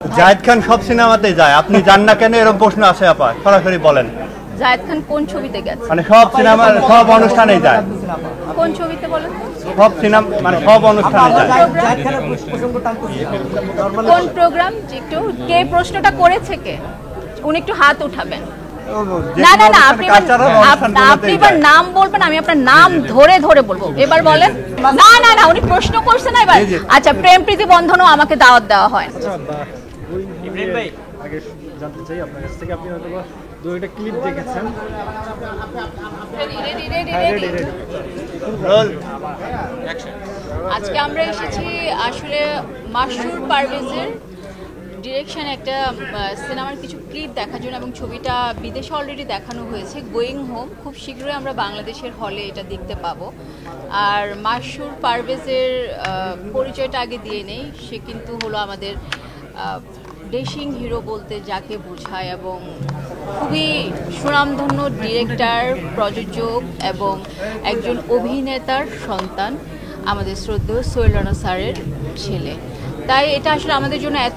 জায়েদ খান সব সিনেমাতেই যায়, আপনি যান না কেন এরকম প্রশ্ন আসে আপা, সরাসরি বলেন। জায়েদ খান কোন ছবিতে গেছে? মানে সব সিনেমা সব অনুষ্ঠানেই যায়। কোন ছবিতে বলেন তো? সব সিনেমা মানে সব অনুষ্ঠানে যায়। কোন প্রোগ্রাম? একটু কে প্রশ্নটা করেছে, কে উনি একটু হাত উঠাবেন। না না না, আপনি এবার নাম বলবেন, আমি আপনার নাম ধরে ধরে বলবো। এবার বলেন। না না না, উনি প্রশ্ন করছেন না এবার। আচ্ছা, প্রেম প্রীতি বন্ধনও আমাকে দাওয়াত দেওয়া হয়। ইব্রাহিম ভাই, আগে জানতে চাই আপনার কাছ থেকে, আপনি হয়তো দুইটা ক্লিপ দেখেছেন। আজকে আমরা এসেছি আসলে মাসুর পারভেজের ডিরেকশন একটা সিনেমার কিছু ক্লিপ দেখার জন্য, এবং ছবিটা বিদেশে অলরেডি দেখানো হয়েছে, গোয়িং হোম। খুব শীঘ্রই আমরা বাংলাদেশের হলে এটা দেখতে পাবো। আর মাসুর পারভেজের পরিচয়টা আগে দিয়ে নেই। সে কিন্তু হলো আমাদের ডেশিং হিরো বলতে যাকে বোঝায়, এবং খুবই সুনামধন্য ডিরেক্টর, প্রযোজক এবং একজন অভিনেতার সন্তান, আমাদের শ্রদ্ধেয় সোহেল রানা স্যারের ছেলে। তাই এটা আসলে আমাদের জন্য এত